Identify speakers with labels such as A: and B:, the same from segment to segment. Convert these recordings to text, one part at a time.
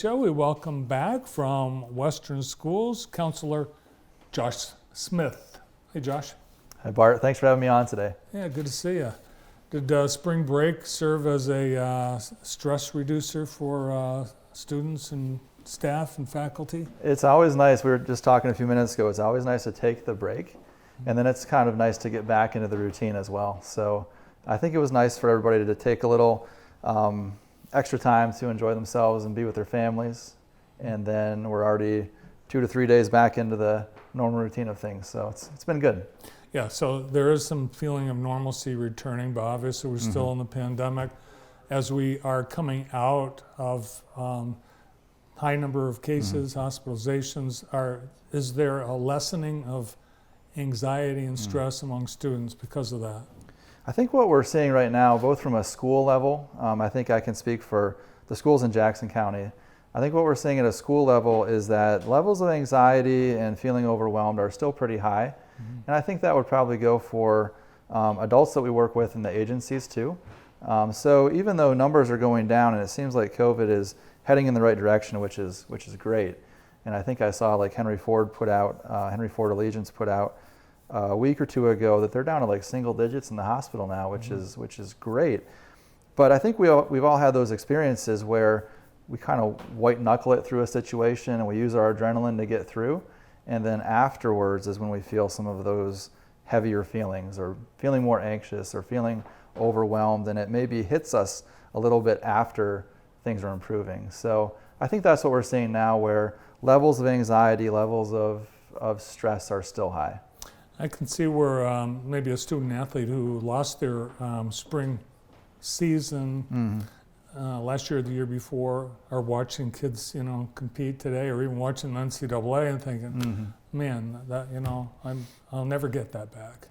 A: Joe, we welcome back from Western Schools, Counselor Josh Smith. Hey, Josh.
B: Hi, Bart. Thanks for having me on today.
A: Yeah, good to see you. Did spring break serve as a stress reducer for students and staff and faculty?
B: It's always nice. We were just talking a few minutes ago. It's always nice to take the break, and then it's kind of nice to get back into the routine as well. So I think it was nice for everybody to take a little extra time to enjoy themselves and be with their families. And then we're already 2 to 3 days back into the normal routine of things. So it's been good.
A: Yeah, so there is some feeling of normalcy returning, but obviously we're still in the pandemic. As we are coming out of high number of cases, hospitalizations, is there a lessening of anxiety and stress among students because of that?
B: I think what we're seeing right now, both from a school level, I think I can speak for the schools in Jackson County. I think what we're seeing at a school level is that levels of anxiety and feeling overwhelmed are still pretty high. And I think that would probably go for adults that we work with in the agencies too. So even though numbers are going down and it seems like COVID is heading in the right direction, which is great. And I think I saw like Henry Ford Allegiance put out a week or two ago that they're down to like single digits in the hospital now, which is great. But I think we've all had those experiences where we kind of white knuckle it through a situation and we use our adrenaline to get through. And then afterwards is when we feel some of those heavier feelings or feeling more anxious or feeling overwhelmed, and it maybe hits us a little bit after things are improving. So I think that's what we're seeing now, where levels of anxiety, levels of stress are still high.
A: I can see where maybe a student athlete who lost their spring season last year or the year before are watching kids, compete today, or even watching the NCAA and thinking, man, that I'll never get that back.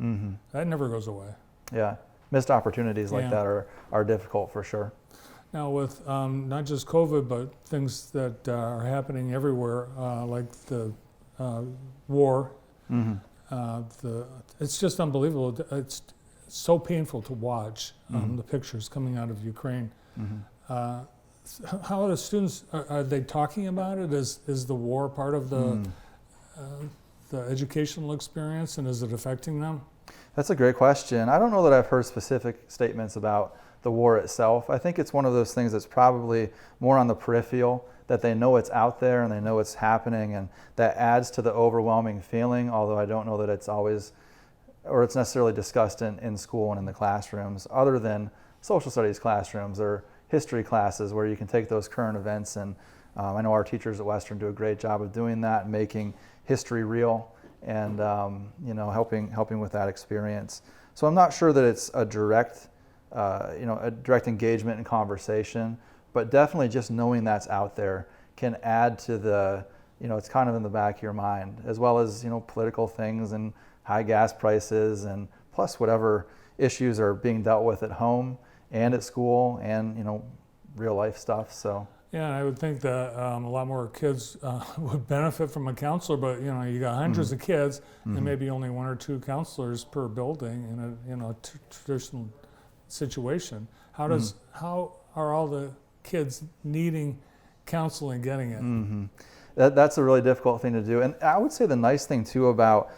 A: That never goes away.
B: Yeah, missed opportunities like that are difficult for sure.
A: Now with not just COVID, but things that are happening everywhere, like the war. It's just unbelievable. It's so painful to watch the pictures coming out of Ukraine. How are the students? Are they talking about it? Is the war part of the educational experience, and is it affecting them?
B: That's a great question. I don't know that I've heard specific statements about the war itself. I think it's one of those things that's probably more on the peripheral, that they know it's out there and they know it's happening, and that adds to the overwhelming feeling, although I don't know that it's always, or it's necessarily discussed in school and in the classrooms, other than social studies classrooms or history classes where you can take those current events. And I know our teachers at Western do a great job of doing that and making history real and helping with that experience. So I'm not sure that it's a direct engagement and conversation, but definitely just knowing that's out there can add to the, it's kind of in the back of your mind, as well as, political things and high gas prices, and plus whatever issues are being dealt with at home and at school and, real life stuff. So.
A: Yeah, and I would think that a lot more kids would benefit from a counselor, but you got hundreds of kids and maybe only 1 or 2 counselors per building in a traditional situation. How are all the kids needing counseling getting it?
B: That's a really difficult thing to do. And I would say the nice thing too about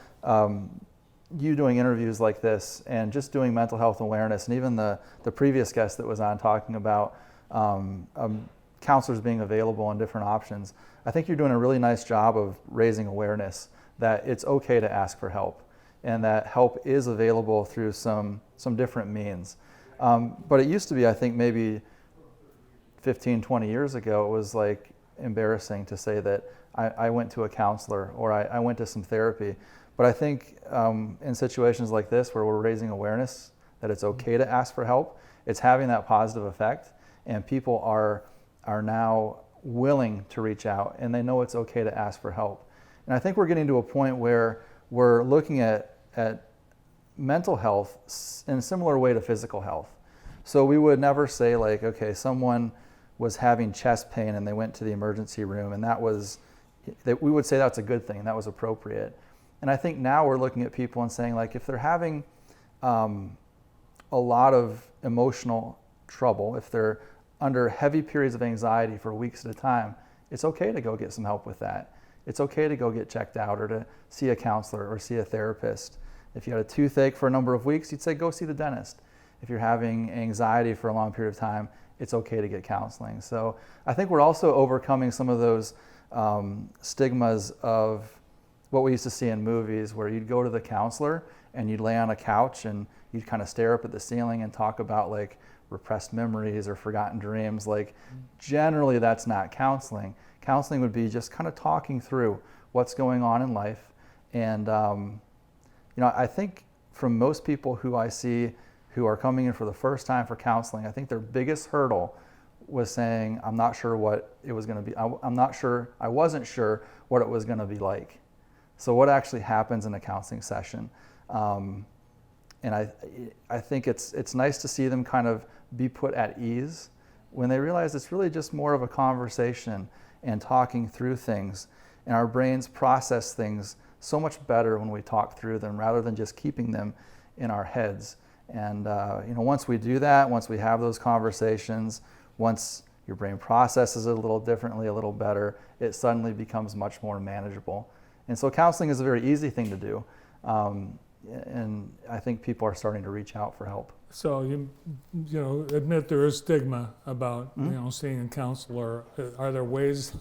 B: you doing interviews like this and just doing mental health awareness, and even the previous guest that was on talking about counselors being available and different options, I think you're doing a really nice job of raising awareness that it's okay to ask for help and that help is available through some different means. But it used to be, I think maybe 15, 20 years ago, it was like embarrassing to say that I went to a counselor or I went to some therapy. But I think in situations like this where we're raising awareness that it's okay to ask for help, it's having that positive effect, and people are now willing to reach out and they know it's okay to ask for help. And I think we're getting to a point where we're looking at mental health in a similar way to physical health. So we would never say like, okay, someone was having chest pain and they went to the emergency room, and we would say that's a good thing, that was appropriate. And I think now we're looking at people and saying like, if they're having a lot of emotional trouble, if they're under heavy periods of anxiety for weeks at a time, it's okay to go get some help with that. It's okay to go get checked out or to see a counselor or see a therapist. If you had a toothache for a number of weeks, you'd say go see the dentist. If you're having anxiety for a long period of time, it's okay to get counseling. So I think we're also overcoming some of those stigmas of what we used to see in movies where you'd go to the counselor and you'd lay on a couch and you'd kind of stare up at the ceiling and talk about like repressed memories or forgotten dreams. Like generally that's not counseling. Counseling would be just kind of talking through what's going on in life. And I think from most people who I see who are coming in for the first time for counseling, I think their biggest hurdle was saying, I'm not sure what it was going to be. I wasn't sure what it was going to be like. So what actually happens in a counseling session? And I think it's nice to see them kind of be put at ease when they realize it's really just more of a conversation and talking through things. And our brains process things so much better when we talk through them rather than just keeping them in our heads. And once we do that, once we have those conversations, once your brain processes it a little differently, a little better, it suddenly becomes much more manageable. And so counseling is a very easy thing to do. And I think people are starting to reach out for help.
A: So you admit there is stigma about seeing a counselor. Are there ways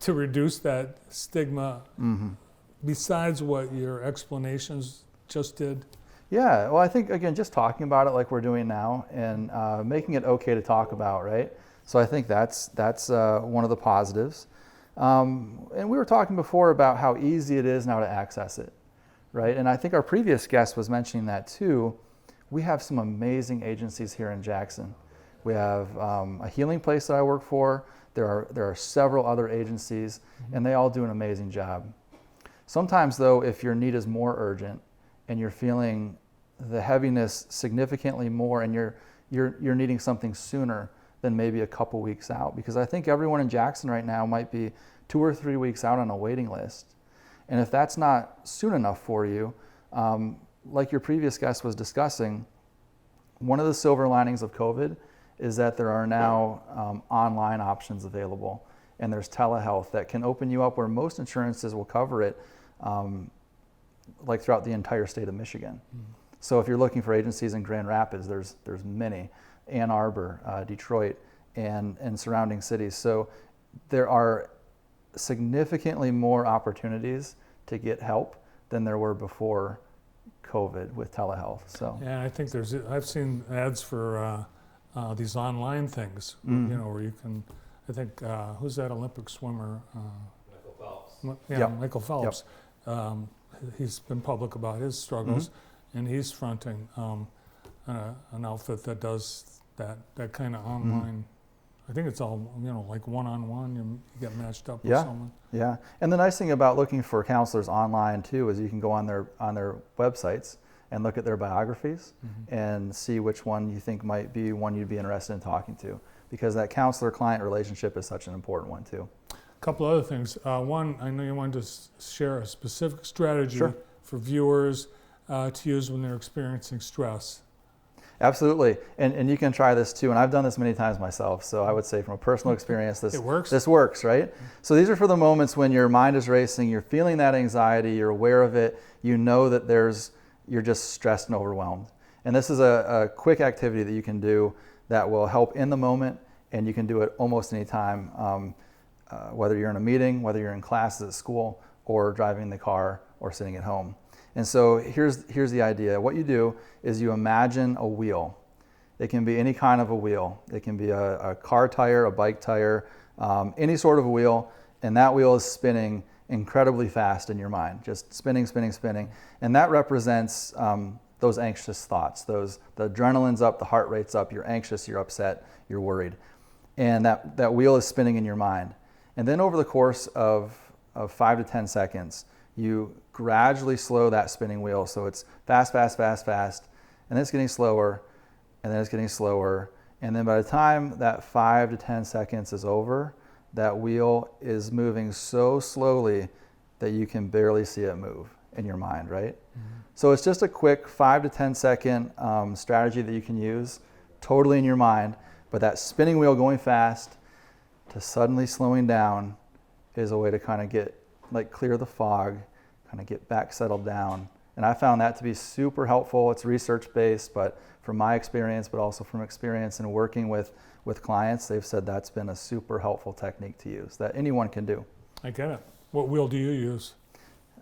A: to reduce that stigma besides what your explanations just did?
B: Yeah, well, I think again, just talking about it like we're doing now, and making it okay to talk about, right? So I think that's one of the positives. And we were talking before about how easy it is now to access it, right? And I think our previous guest was mentioning that too. We have some amazing agencies here in Jackson. We have a healing place that I work for. There are several other agencies, and they all do an amazing job. Sometimes though, if your need is more urgent and you're feeling the heaviness significantly more and you're needing something sooner than maybe a couple weeks out, because I think everyone in Jackson right now might be 2 or 3 weeks out on a waiting list. And if that's not soon enough for you, like your previous guest was discussing, one of the silver linings of COVID is that there are now online options available, and there's telehealth that can open you up where most insurances will cover it, like throughout the entire state of Michigan. So if you're looking for agencies in Grand Rapids, there's many, Ann Arbor, Detroit, and surrounding cities. So there are significantly more opportunities to get help than there were before COVID with telehealth. So
A: yeah, I think I've seen ads for these online things, where you can. I think who's that Olympic swimmer?
C: Michael Phelps.
A: Yeah,
B: Yep.
A: Michael Phelps.
B: Yep.
A: He's been public about his struggles, and he's fronting an outfit that does that kind of online. I think it's all like one-on-one. You get matched up with someone.
B: Yeah, and the nice thing about looking for counselors online too is you can go on their websites and look at their biographies and see which one you think might be one you'd be interested in talking to, because that counselor-client relationship is such an important one too.
A: A couple other things. One, I know you wanted to share a specific strategy
B: Sure.
A: for viewers to use when they're experiencing stress.
B: Absolutely, and you can try this too, and I've done this many times myself, so I would say from a personal experience,
A: It works?
B: This works, right? So these are for the moments when your mind is racing, you're feeling that anxiety, you're aware of it, you know that you're just stressed and overwhelmed. And this is a quick activity that you can do that will help in the moment, and you can do it almost any time, whether you're in a meeting, whether you're in classes at school, or driving the car, or sitting at home. And so here's the idea. What you do is you imagine a wheel. It can be any kind of a wheel. It can be a car tire, a bike tire, any sort of a wheel, and that wheel is spinning incredibly fast in your mind, just spinning, spinning, spinning. And that represents those anxious thoughts. The adrenaline's up, the heart rate's up, you're anxious, you're upset, you're worried. And that wheel is spinning in your mind. And then over the course of 5 to 10 seconds, you gradually slow that spinning wheel. So it's fast, fast, fast, fast, and then it's getting slower, and then it's getting slower. And then by the time that 5 to 10 seconds is over, that wheel is moving so slowly that you can barely see it move in your mind, right? So it's just a quick 5 to 10 second strategy that you can use totally in your mind, but that spinning wheel going fast to suddenly slowing down is a way to kind of get, like, clear the fog, kind of get back settled down. And I found that to be super helpful. It's research-based, but from my experience, but also from experience in working with clients, they've said that's been a super helpful technique to use that anyone can do.
A: I get it. What wheel do you use?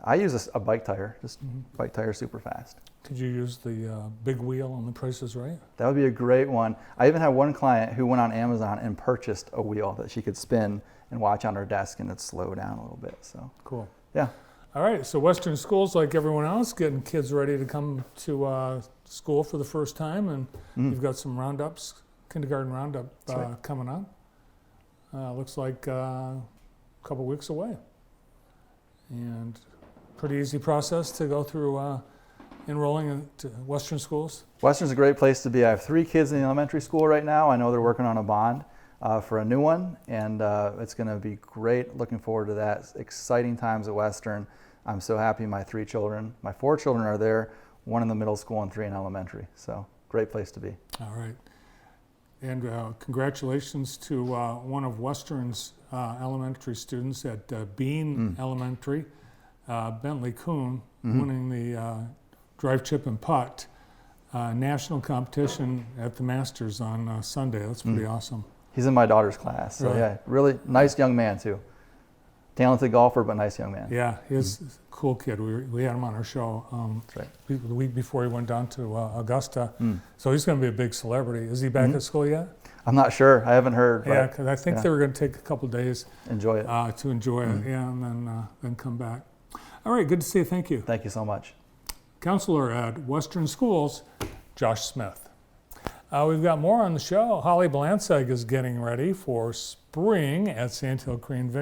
B: I use a bike tire, just bike tire super fast.
A: Could you use the big wheel on The Price is Right?
B: That would be a great one. I even had one client who went on Amazon and purchased a wheel that she could spin and watch on her desk, and it'd slow down a little bit. So
A: Cool.
B: yeah.
A: All right, so Western Schools, like everyone else, getting kids ready to come to school for the first time, and you've got some roundups, kindergarten roundup
B: right.
A: coming up. Looks like a couple weeks away. And pretty easy process to go through enrolling into Western Schools.
B: Western's a great place to be. I have 3 kids in the elementary school right now. I know they're working on a bond for a new one, and it's going to be great. Looking forward to that. Exciting times at Western. I'm so happy my 4 children are there, 1 in the middle school and 3 in elementary. So great place to be.
A: All right. And congratulations to one of Western's elementary students at Bean Elementary, Bentley Kuhn, winning the drive, chip, and putt national competition at the Masters on Sunday. That's pretty awesome.
B: He's in my daughter's class. So
A: Really?
B: yeah, really nice young man too. Talented golfer, but nice young man.
A: Yeah, he's a cool kid. We had him on our show
B: That's right.
A: the week before he went down to Augusta. So he's going to be a big celebrity. Is he back at school yet?
B: I'm not sure. I haven't heard.
A: Yeah,
B: But
A: because I think they were going to take a couple days
B: enjoy it.
A: to enjoy it, yeah, and then come back. All right, good to see you. Thank you.
B: Thank you so much.
A: Counselor at Western Schools, Josh Smith. We've got more on the show. Holly Balanseg is getting ready for spring at Sand Hill Crane Vineyard.